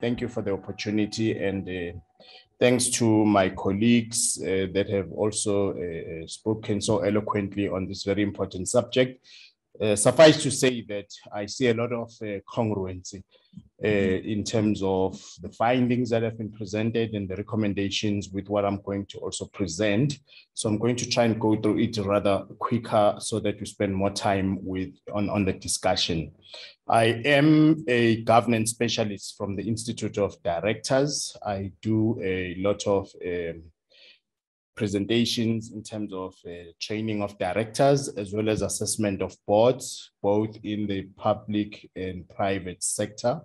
Thank you for the opportunity, and thanks to my colleagues that have also spoken so eloquently on this very important subject. Suffice to say that I see a lot of congruency in terms of the findings that have been presented and the recommendations with what I'm going to also present. So I'm going to try and go through it rather quicker so that we spend more time on the discussion. I am a governance specialist from the Institute of Directors. I do a lot of presentations in terms of training of directors, as well as assessment of boards, both in the public and private sector.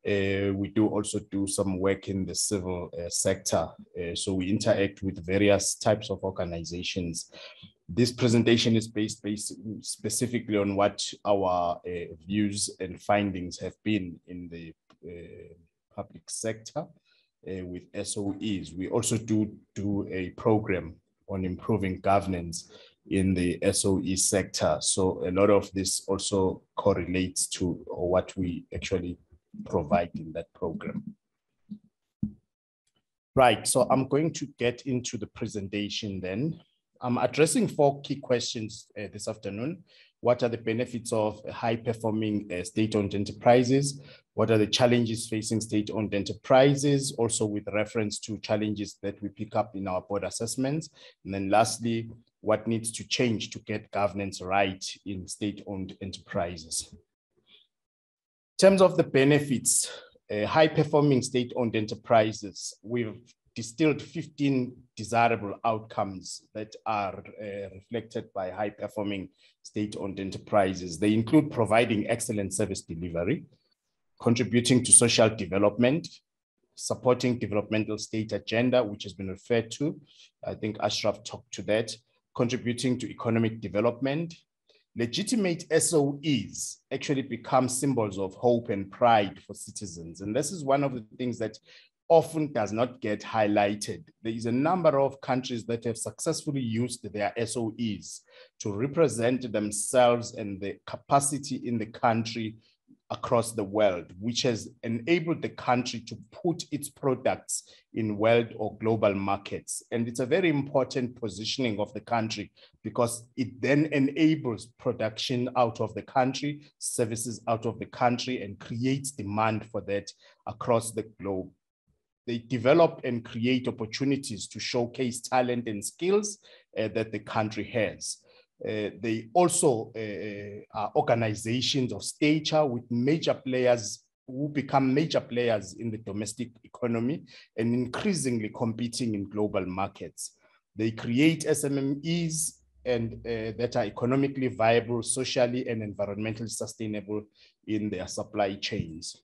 We do also do some work in the civil sector. So we interact with various types of organizations. This presentation is based specifically on what our views and findings have been in the public sector with SOEs. We also do a program on improving governance in the SOE sector. So a lot of this also correlates to what we actually provide in that program. Right, so I'm going to get into the presentation then. I'm addressing 4 key questions this afternoon. What are the benefits of high-performing state-owned enterprises? What are the challenges facing state-owned enterprises? Also with reference to challenges that we pick up in our board assessments. And then lastly, what needs to change to get governance right in state-owned enterprises? In terms of the benefits, high-performing state-owned enterprises, we've distilled 15 desirable outcomes that are reflected by high-performing state-owned enterprises. They include providing excellent service delivery, contributing to social development, supporting developmental state agenda, which has been referred to. I think Ashraf talked to that, contributing to economic development. Legitimate SOEs actually become symbols of hope and pride for citizens. And this is one of the things that often does not get highlighted. There is a number of countries that have successfully used their SOEs to represent themselves and the capacity in the country across the world, which has enabled the country to put its products in world or global markets. And it's a very important positioning of the country because it then enables production out of the country, services out of the country, and creates demand for that across the globe. They develop and create opportunities to showcase talent and skills that the country has. They also are organizations of stature with major players who become major players in the domestic economy and increasingly competing in global markets. They create SMMEs and that are economically viable, socially and environmentally sustainable in their supply chains.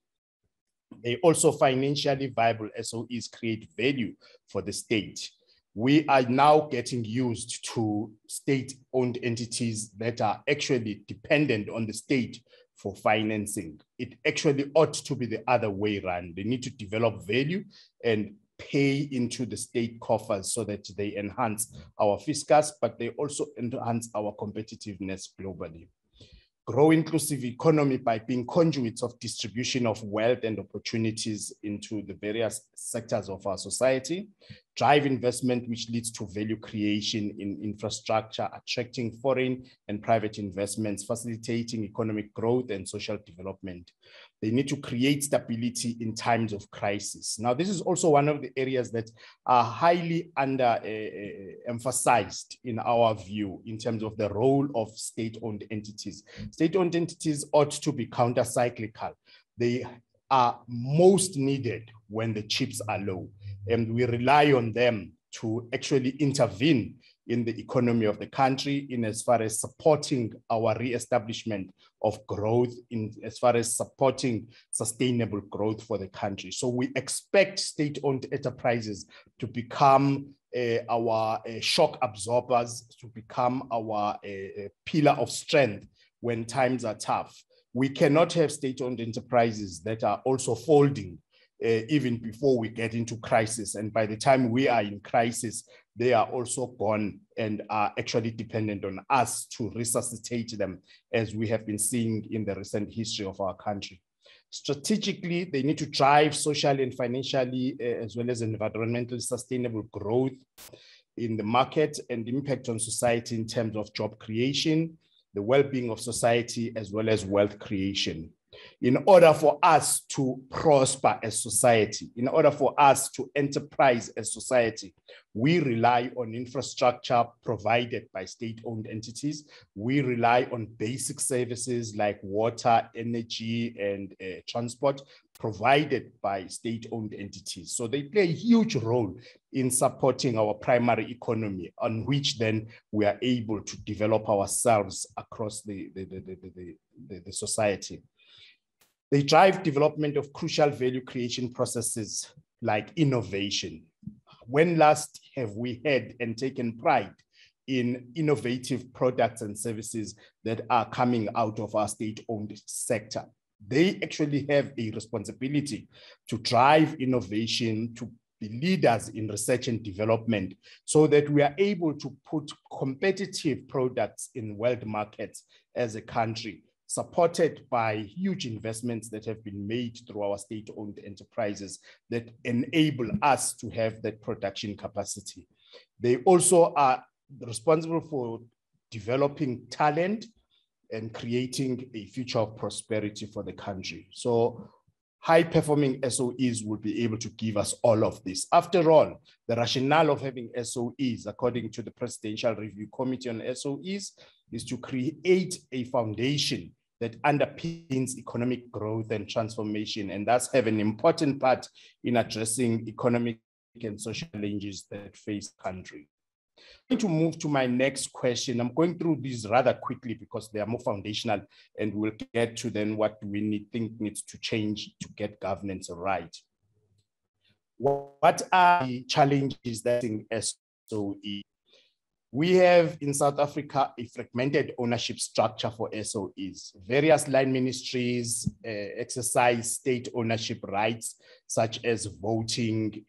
They also financially viable SOEs create value for the state. We are now getting used to state-owned entities that are actually dependent on the state for financing. It actually ought to be the other way around. They need to develop value and pay into the state coffers so that they enhance our fiscus, but they also enhance our competitiveness globally. Grow inclusive economy by being conduits of distribution of wealth and opportunities into the various sectors of our society. Drive investment, which leads to value creation in infrastructure, attracting foreign and private investments, facilitating economic growth and social development. They need to create stability in times of crisis. Now, this is also one of the areas that are highly emphasized in our view in terms of the role of state-owned entities. State-owned entities ought to be counter-cyclical. They are most needed when the chips are low, and we rely on them to actually intervene in the economy of the country in as far as supporting our re-establishment of growth, in as far as supporting sustainable growth for the country. So we expect state-owned enterprises to become our shock absorbers, to become our pillar of strength when times are tough. We cannot have state-owned enterprises that are also folding even before we get into crisis. And by the time we are in crisis, they are also gone and are actually dependent on us to resuscitate them, as we have been seeing in the recent history of our country. Strategically, they need to drive socially and financially, as well as environmentally sustainable growth in the market and impact on society in terms of job creation, the well-being of society, as well as wealth creation. In order for us to prosper as society, in order for us to enterprise as society, we rely on infrastructure provided by state-owned entities. We rely on basic services like water, energy, and transport provided by state-owned entities. So they play a huge role in supporting our primary economy, on which then we are able to develop ourselves across the society. They drive development of crucial value creation processes like innovation. When last have we had and taken pride in innovative products and services that are coming out of our state-owned sector? They actually have a responsibility to drive innovation, to be leaders in research and development, so that we are able to put competitive products in world markets as a country, supported by huge investments that have been made through our state-owned enterprises that enable us to have that production capacity. They also are responsible for developing talent and creating a future of prosperity for the country. So high-performing SOEs will be able to give us all of this. After all, the rationale of having SOEs, according to the Presidential Review Committee on SOEs, is to create a foundation that underpins economic growth and transformation, and thus have an important part in addressing economic and social challenges that face the country. I'm going to move to my next question. I'm going through these rather quickly because they are more foundational, and we'll get to then what we think needs to change to get governance right. What are the challenges that in SOE? We have in South Africa a fragmented ownership structure for SOEs. Various line ministries exercise state ownership rights, such as voting,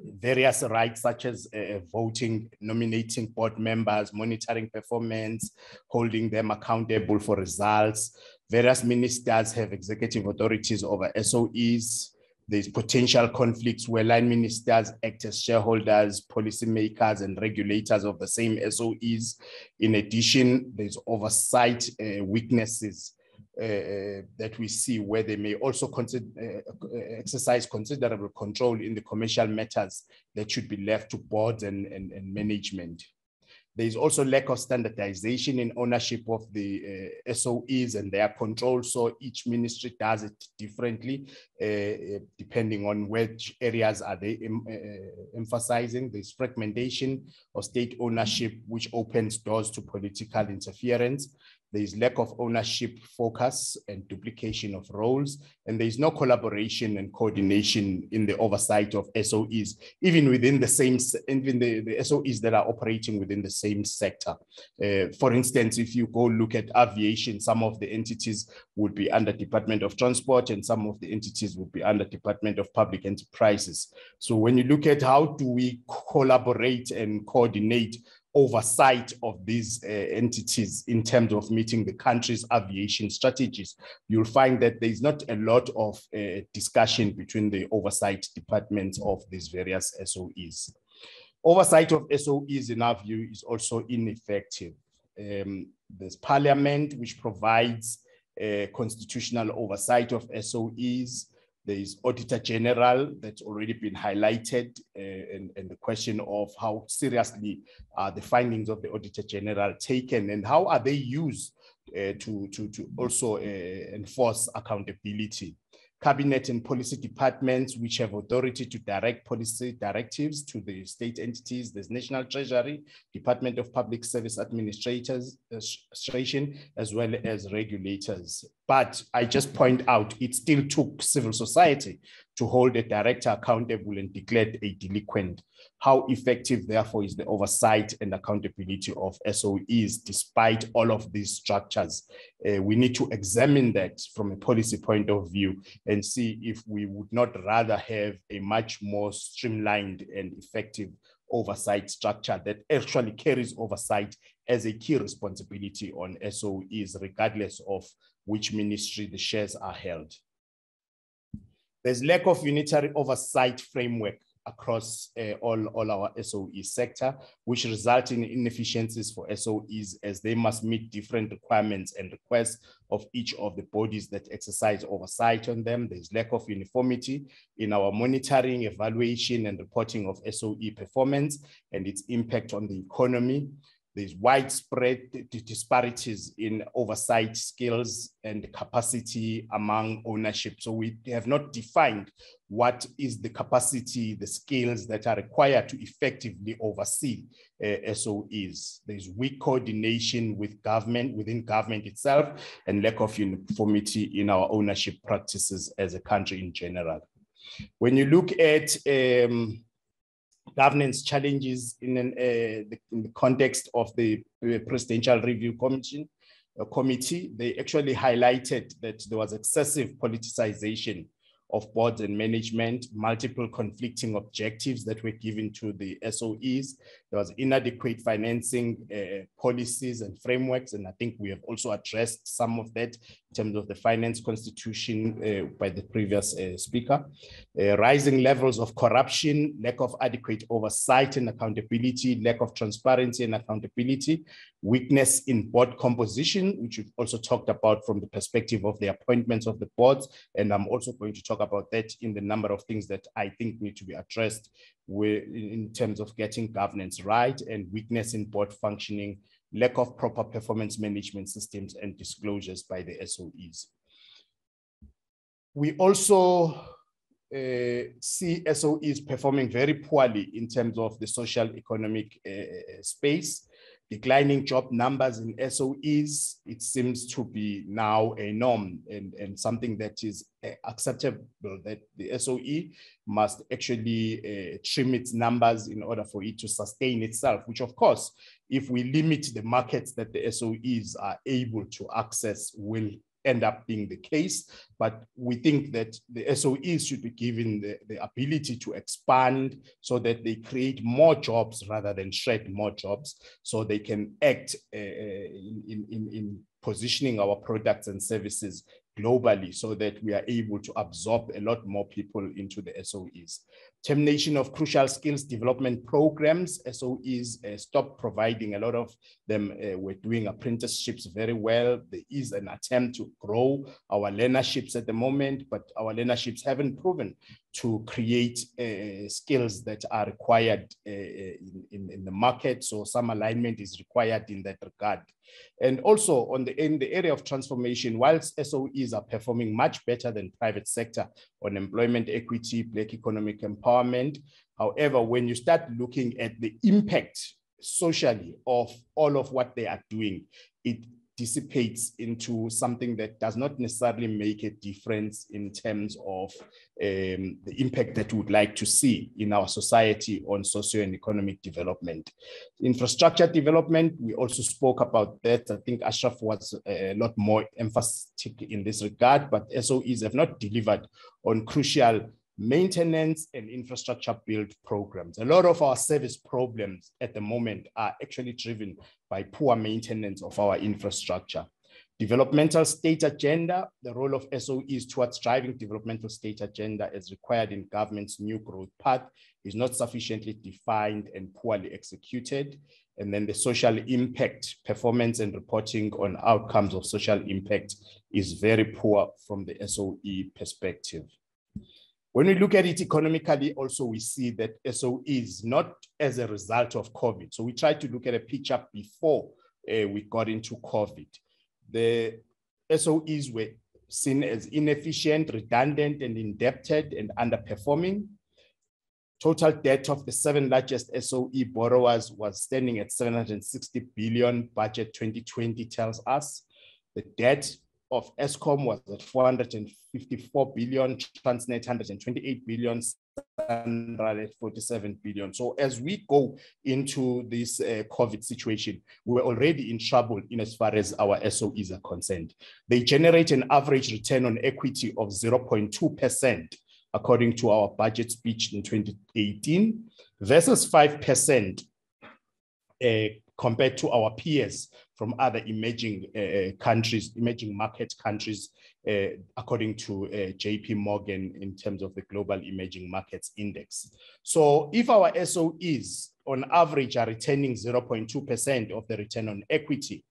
various rights such as voting, nominating board members, monitoring performance, holding them accountable for results. Various ministers have executive authorities over SOEs. There's potential conflicts where line ministers act as shareholders, policymakers, and regulators of the same SOEs. In addition, there's oversight weaknesses that we see where they may also exercise considerable control in the commercial matters that should be left to boards and management. There is also lack of standardization in ownership of the SOEs and their control. So each ministry does it differently, depending on which areas are they emphasizing. There's fragmentation of state ownership, which opens doors to political interference. There is lack of ownership focus and duplication of roles, and there is no collaboration and coordination in the oversight of SOEs, even within the same, even the SOEs that are operating within the same sector. For instance, if you go look at aviation, some of the entities would be under Department of Transport and some of the entities would be under Department of Public Enterprises. So when you look at how do we collaborate and coordinate oversight of these entities in terms of meeting the country's aviation strategies, you'll find that there's not a lot of discussion between the oversight departments of these various SOEs. Oversight of SOEs, in our view, is also ineffective. There's Parliament, which provides constitutional oversight of SOEs. There is Auditor General that's already been highlighted, and the question of how seriously are the findings of the Auditor General taken and how are they used to also enforce accountability. Cabinet and policy departments, which have authority to direct policy directives to the state entities. There's National Treasury, Department of Public Service Administration, as well as regulators. But I just point out, it still took civil society to hold a director accountable and declared a delinquent. How effective, therefore, is the oversight and accountability of SOEs despite all of these structures? We need to examine that from a policy point of view and see if we would not rather have a much more streamlined and effective oversight structure that actually carries oversight as a key responsibility on SOEs, regardless of which ministry the shares are held. There's lack of unitary oversight framework across all our SOE sector, which result in inefficiencies for SOEs as they must meet different requirements and requests of each of the bodies that exercise oversight on them. There's lack of uniformity in our monitoring, evaluation, and reporting of SOE performance and its impact on the economy. There's widespread disparities in oversight skills and capacity among ownership. So we have not defined what is the capacity, the skills that are required to effectively oversee SOEs. There's weak coordination with government, within government itself, and lack of uniformity in our ownership practices as a country in general. When you look at governance challenges in the context of the Presidential Review Committee, they actually highlighted that there was excessive politicization of boards and management, multiple conflicting objectives that were given to the SOEs. There was inadequate financing policies and frameworks, and I think we have also addressed some of that in terms of the finance constitution by the previous speaker. Rising levels of corruption, lack of adequate oversight and accountability, lack of transparency and accountability, weakness in board composition, which we've also talked about from the perspective of the appointments of the boards, and I'm also going to talk about that in the number of things that I think need to be addressed in terms of getting governance right, and weakness in board functioning, lack of proper performance management systems and disclosures by the SOEs. We also see SOEs performing very poorly in terms of the social economic space. Declining job numbers in SOEs, it seems to be now a norm and something that is acceptable, that the SOE must actually trim its numbers in order for it to sustain itself, which of course, if we limit the markets that the SOEs are able to access, will end up being the case. But we think that the SOEs should be given the ability to expand so that they create more jobs rather than shed more jobs, so they can act in positioning our products and services globally so that we are able to absorb a lot more people into the SOEs. Termination of crucial skills development programs. SOEs stopped providing a lot of them. We're doing apprenticeships very well. There is an attempt to grow our learnerships at the moment, but our learnerships haven't proven to create skills that are required in the market. So some alignment is required in that regard. And also in the area of transformation, whilst SOEs are performing much better than private sector on employment equity, Black economic empowerment. However, when you start looking at the impact socially of all of what they are doing, it dissipates into something that does not necessarily make a difference in terms of the impact that we would like to see in our society on socio and economic development. Infrastructure development, we also spoke about that. I think Ashraf was a lot more emphatic in this regard, but SOEs have not delivered on crucial maintenance and infrastructure build programs. A lot of our service problems at the moment are actually driven by poor maintenance of our infrastructure. Developmental state agenda, the role of SOEs towards driving developmental state agenda as required in government's new growth path is not sufficiently defined and poorly executed. And then the social impact, performance and reporting on outcomes of social impact is very poor from the SOE perspective. When we look at it economically, also we see that SOEs, not as a result of COVID. So we try to look at a picture before we got into COVID. The SOEs were seen as inefficient, redundant, and indebted and underperforming. Total debt of the 7 largest SOE borrowers was standing at 760 billion, budget 2020 tells us. The debt of Eskom was at 454 billion, Transnet 128 billion, Sanral at 47 billion. So as we go into this COVID situation, we're already in trouble in as far as our SOEs are concerned. They generate an average return on equity of 0.2%, according to our budget speech in 2018, versus 5% compared to our peers from other emerging countries, emerging market countries, according to JP Morgan in terms of the Global Emerging Markets Index. So if our SOEs on average are returning 0.2% of the return on equity,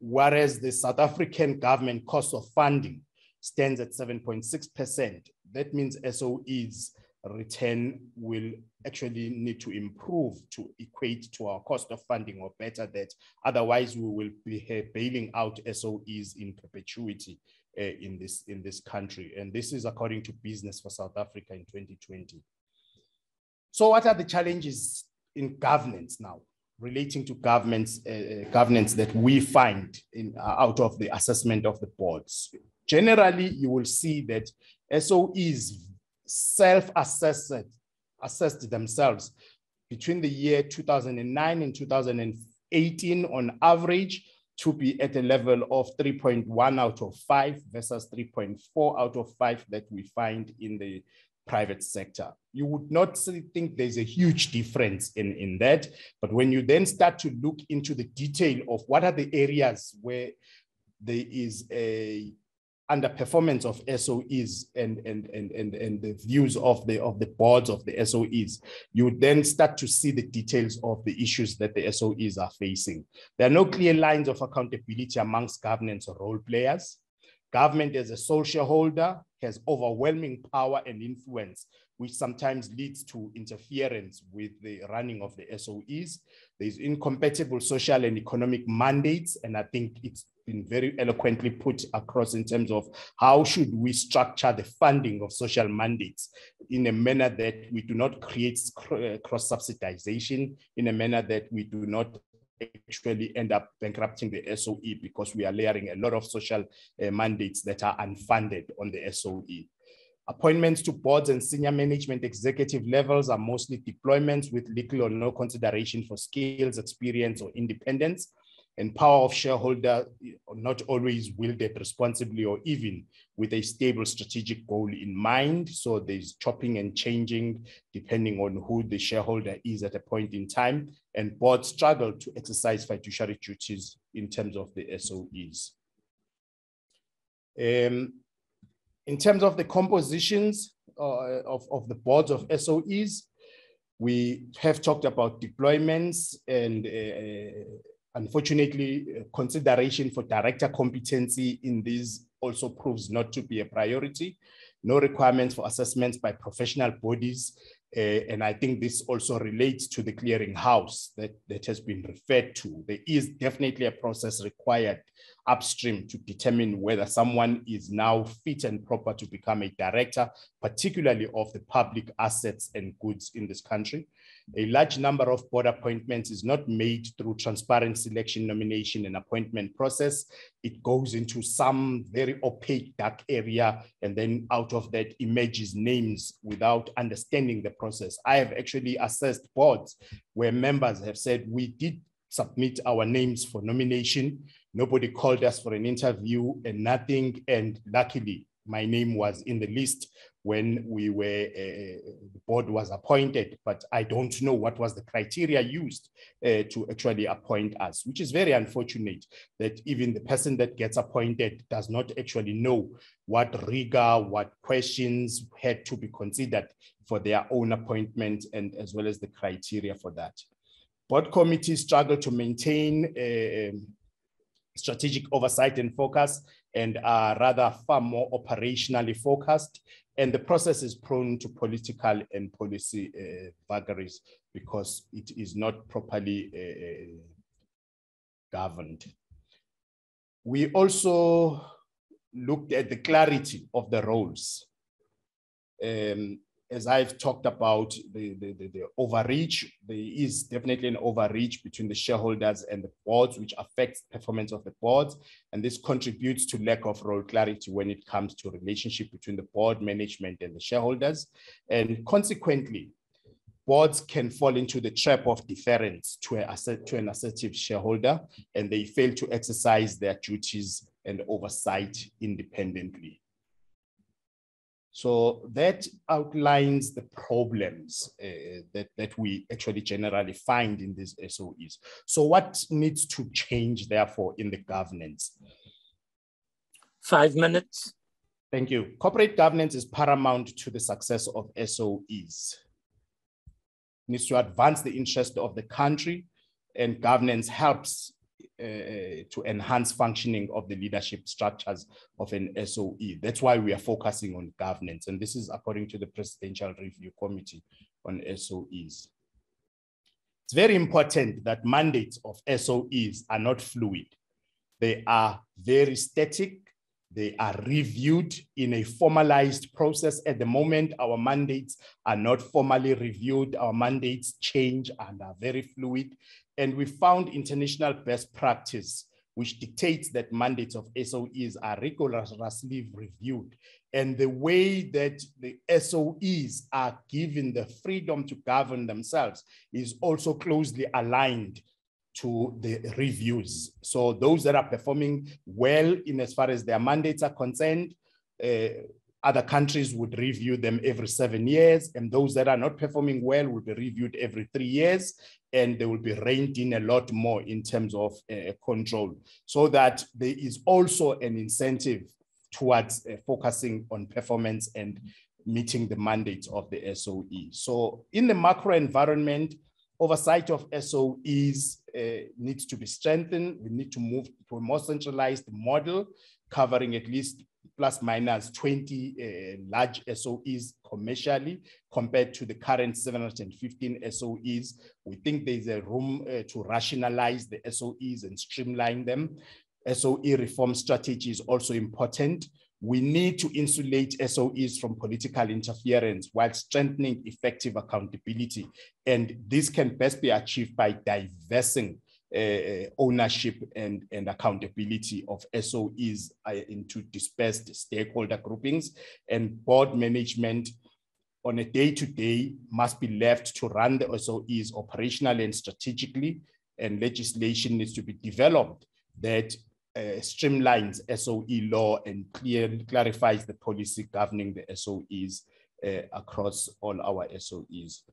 whereas the South African government cost of funding stands at 7.6%, that means SOEs return will actually need to improve to equate to our cost of funding or better that. Otherwise, we will be bailing out SOEs in perpetuity in this country. And this is according to Business for South Africa in 2020. So what are the challenges in governance now, relating to governance that we find out of the assessment of the boards? Generally, you will see that SOEs assessed themselves between the year 2009 and 2018 on average to be at a level of 3.1 out of 5 versus 3.4 out of 5 that we find in the private sector. You would not think there's a huge difference in that, but when you then start to look into the detail of what are the areas where there is a underperformance of SOEs and the views of the boards of the SOEs, you would then start to see the details of the issues that the SOEs are facing. There are no clear lines of accountability amongst governance or role players. Government as a sole shareholder has overwhelming power and influence, which sometimes leads to interference with the running of the SOEs. There's incompatible social and economic mandates, and I think it's been very eloquently put across in terms of how should we structure the funding of social mandates in a manner that we do not create cross-subsidization, in a manner that we do not actually end up bankrupting the SOE because we are layering a lot of social mandates that are unfunded on the SOE. Appointments to boards and senior management executive levels are mostly deployments with little or no consideration for skills, experience, or independence, and power of shareholder not always wielded responsibly or even with a stable strategic goal in mind. So there's chopping and changing depending on who the shareholder is at a point in time, and boards struggle to exercise fiduciary duties in terms of the SOEs. In terms of the compositions of the boards of SOEs, we have talked about deployments and unfortunately, consideration for director competency in these also proves not to be a priority. No requirements for assessments by professional bodies. And I think this also relates to the clearinghouse that has been referred to. There is definitely a process required upstream to determine whether someone is now fit and proper to become a director, particularly of the public assets and goods in this country. A large number of board appointments is not made through transparent selection, nomination, and appointment process. It goes into some very opaque dark area, and then out of that emerges names without understanding the process. I have actually assessed boards where members have said, we did submit our names for nomination. Nobody called us for an interview and nothing. And luckily, my name was in the list when we were, the board was appointed, but I don't know what was the criteria used to actually appoint us, which is very unfortunate that even the person that gets appointed does not actually know what rigor, what questions had to be considered for their own appointment, and as well as the criteria for that. Board committees struggle to maintain strategic oversight and focus, and are rather far more operationally focused. And the process is prone to political and policy vagaries because it is not properly governed. We also looked at the clarity of the roles. As I've talked about the overreach, there is definitely an overreach between the shareholders and the boards, which affects performance of the boards. And this contributes to lack of role clarity when it comes to relationship between the board, management, and the shareholders. And consequently, boards can fall into the trap of deference to an assertive shareholder, and they fail to exercise their duties and oversight independently. So that outlines the problems that we actually generally find in these SOEs. So what needs to change, therefore, in the governance? 5 minutes. Thank you. Corporate governance is paramount to the success of SOEs. It needs to advance the interest of the country, and governance helps to enhance functioning of the leadership structures of an SOE. That's why we are focusing on governance. And this is according to the Presidential Review Committee on SOEs. It's very important that mandates of SOEs are not fluid. They are very static. They are reviewed in a formalized process. At the moment, our mandates are not formally reviewed. Our mandates change and are very fluid. And we found international best practice, which dictates that mandates of SOEs are rigorously reviewed. And the way that the SOEs are given the freedom to govern themselves is also closely aligned to the reviews. So those that are performing well in as far as their mandates are concerned, other countries would review them every 7 years, and those that are not performing well will be reviewed every 3 years, and they will be reined in a lot more in terms of control, so that there is also an incentive towards focusing on performance and meeting the mandates of the SOE. So in the macro environment, oversight of SOEs needs to be strengthened. We need to move to a more centralized model covering at least plus minus 20 large SOEs commercially compared to the current 715 SOEs. We think there's a room to rationalize the SOEs and streamline them. SOE reform strategy is also important. We need to insulate SOEs from political interference while strengthening effective accountability. And this can best be achieved by diversing ownership and accountability of SOEs into dispersed stakeholder groupings, and board management on a day-to-day must be left to run the SOEs operationally and strategically, and legislation needs to be developed that streamlines SOE law and clarifies the policy governing the SOEs across all our SOEs.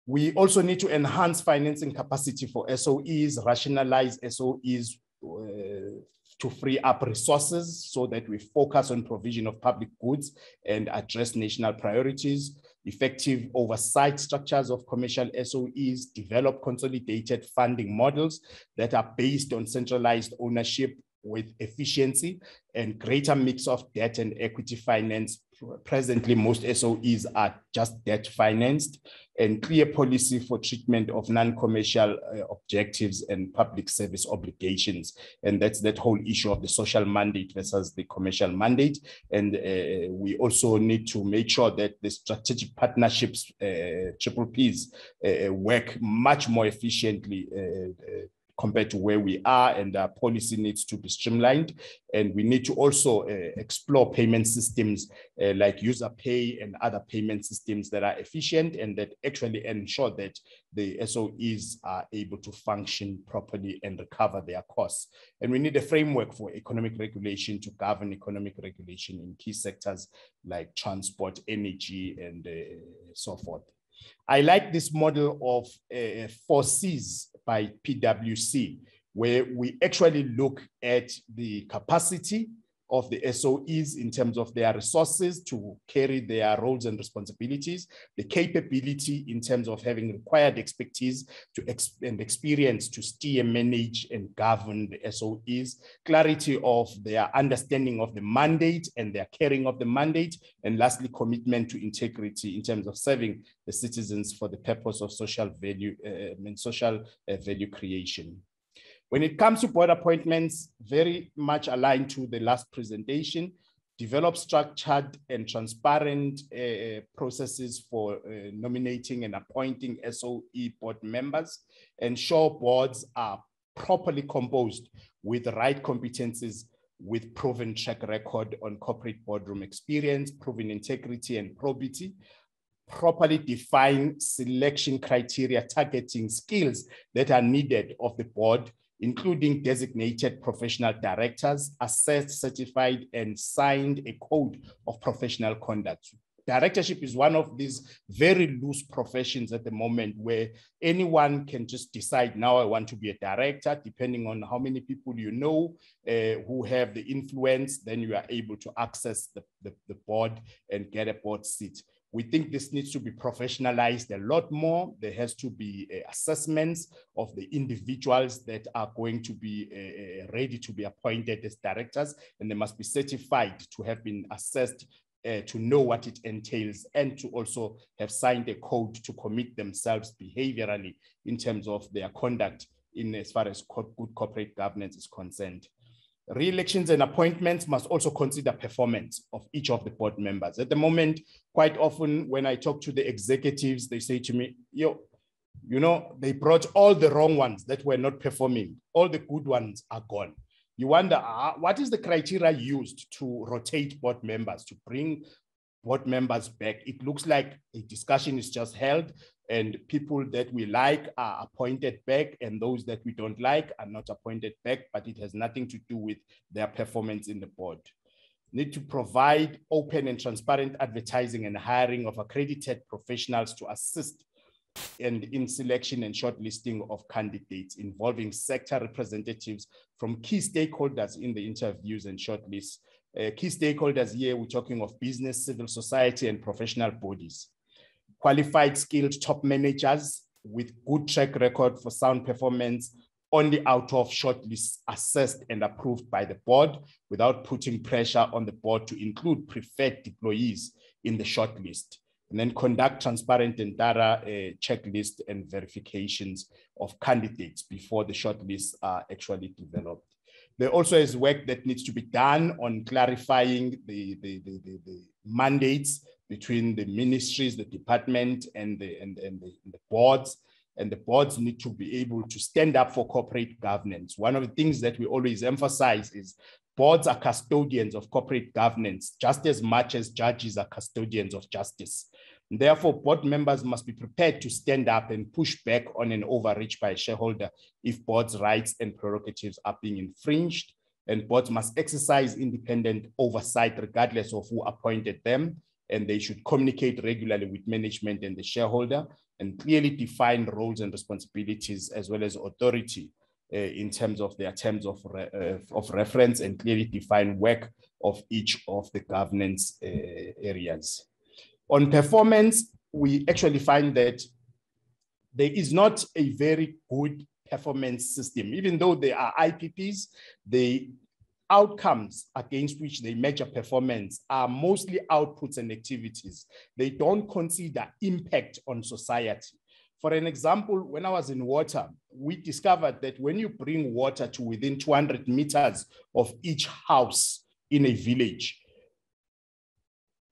We also need to enhance financing capacity for SOEs, rationalize SOEs to free up resources so that we focus on provision of public goods and address national priorities, effective oversight structures of commercial SOEs, develop consolidated funding models that are based on centralized ownership with efficiency and greater mix of debt and equity finance. Presently, most SOEs are just debt financed, and clear policy for treatment of non-commercial objectives and public service obligations. And that's that whole issue of the social mandate versus the commercial mandate. And we also need to make sure that the strategic partnerships, triple Ps, work much more efficiently compared to where we are, and our policy needs to be streamlined. And we need to also explore payment systems like user pay and other payment systems that are efficient and that actually ensure that the SOEs are able to function properly and recover their costs. And we need a framework for economic regulation to govern economic regulation in key sectors like transport, energy, and so forth. I like this model of 4 Cs by PwC, where we actually look at the capacity of the SOEs in terms of their resources to carry their roles and responsibilities, the capability in terms of having required expertise and experience to steer, manage, and govern the SOEs, clarity of their understanding of the mandate and their carrying of the mandate, and lastly, commitment to integrity in terms of serving the citizens for the purpose of social value value creation. When it comes to board appointments, very much aligned to the last presentation, develop structured and transparent processes for nominating and appointing SOE board members, ensure boards are properly composed with the right competencies, with proven track record on corporate boardroom experience, proven integrity and probity, properly define selection criteria targeting skills that are needed of the board including designated professional directors, assessed, certified, and signed a code of professional conduct. Directorship is one of these very loose professions at the moment where anyone can just decide, now I want to be a director, depending on how many people you know who have the influence, then you are able to access the board and get a board seat. We think this needs to be professionalized a lot more. There has to be assessments of the individuals that are going to be ready to be appointed as directors, and they must be certified to have been assessed to know what it entails, and to also have signed a code to commit themselves behaviorally in terms of their conduct in as far as good corporate governance is concerned. Re-elections and appointments must also consider performance of each of the board members. At the moment, quite often when I talk to the executives, they say to me, you know, they brought all the wrong ones that were not performing. All the good ones are gone. You wonder, what is the criteria used to rotate board members, to bring board members back? It looks like a discussion is just held and people that we like are appointed back and those that we don't like are not appointed back, but it has nothing to do with their performance in the board. Need to provide open and transparent advertising and hiring of accredited professionals to assist and in selection and shortlisting of candidates involving sector representatives from key stakeholders in the interviews and shortlists. Key stakeholders here, we're talking of business, civil society, and professional bodies. Qualified, skilled top managers with good track record for sound performance only out of shortlists assessed and approved by the board without putting pressure on the board to include preferred deployees in the shortlist. And then conduct transparent and thorough checklist and verifications of candidates before the shortlists are actually developed. There also is work that needs to be done on clarifying the mandates between the ministries, the department, and the boards. And the boards need to be able to stand up for corporate governance. One of the things that we always emphasize is boards are custodians of corporate governance just as much as judges are custodians of justice. And therefore, board members must be prepared to stand up and push back on an overreach by a shareholder if board's rights and prerogatives are being infringed. And boards must exercise independent oversight regardless of who appointed them. And they should communicate regularly with management and the shareholder and clearly define roles and responsibilities as well as authority in terms of their terms of reference, and clearly define work of each of the governance areas. On performance, we actually find that there is not a very good performance system. Even though there are IPPs, the outcomes against which they measure performance are mostly outputs and activities. They don't consider impact on society. For an example, when I was in water, we discovered that when you bring water to within 200 meters of each house in a village,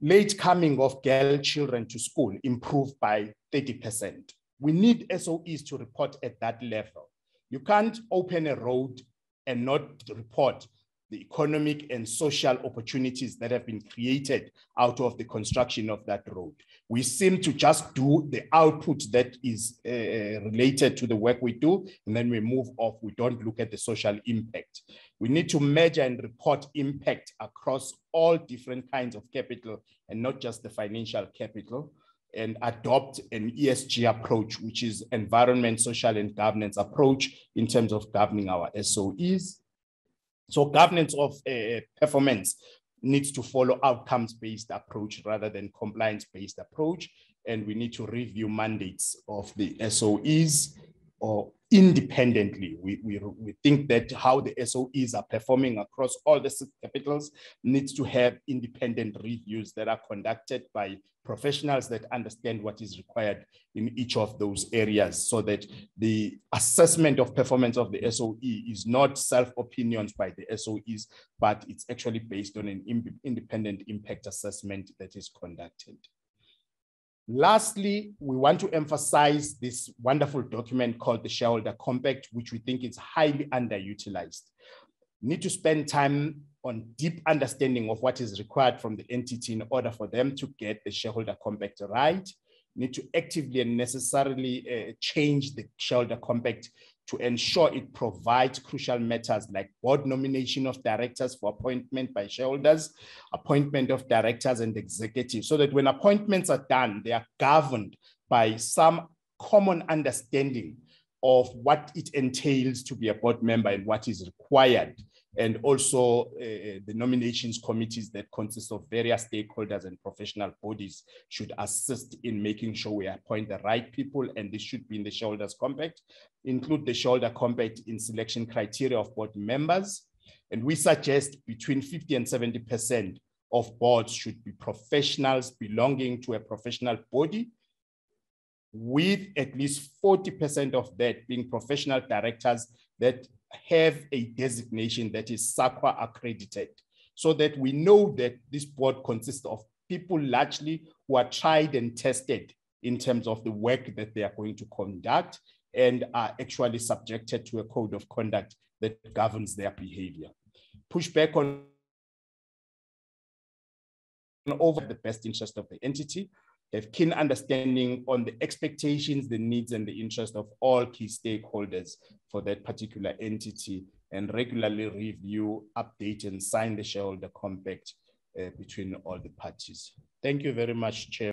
late coming of girl children to school improved by 30%. We need SOEs to report at that level. You can't open a road and not report the economic and social opportunities that have been created out of the construction of that road. We seem to just do the output that is related to the work we do, and then we move off. We don't look at the social impact. We need to measure and report impact across all different kinds of capital and not just the financial capital, and adopt an ESG approach, which is environment, social, and governance approach in terms of governing our SOEs. So governance of performance needs to follow outcomes-based approach rather than compliance-based approach. And we need to review mandates of the SOEs or independently. We think that how the SOEs are performing across all the six capitals needs to have independent reviews that are conducted by professionals that understand what is required in each of those areas, so that the assessment of performance of the SOE is not self-opinions by the SOEs, but it's actually based on an independent impact assessment that is conducted. Lastly, we want to emphasize this wonderful document called the Shareholder Compact, which we think is highly underutilized. We need to spend time on deep understanding of what is required from the entity in order for them to get the Shareholder Compact right. We need to actively and necessarily change the Shareholder Compact to ensure it provides crucial matters like board nomination of directors for appointment by shareholders, appointment of directors and executives, so that when appointments are done, they are governed by some common understanding of what it entails to be a board member and what is required. And also the nominations committees that consist of various stakeholders and professional bodies should assist in making sure we appoint the right people, and this should be in the shareholders compact. Include the shareholder compact in selection criteria of board members. And we suggest between 50 and 70% of boards should be professionals belonging to a professional body, with at least 40% of that being professional directors that have a designation that is SAQA accredited, so that we know that this board consists of people largely who are tried and tested in terms of the work that they are going to conduct and are actually subjected to a code of conduct that governs their behavior. Push back on over the best interest of the entity, have keen understanding on the expectations, the needs, and the interest of all key stakeholders for that particular entity, and regularly review, update, and sign the shareholder compact between all the parties. Thank you very much, Chair.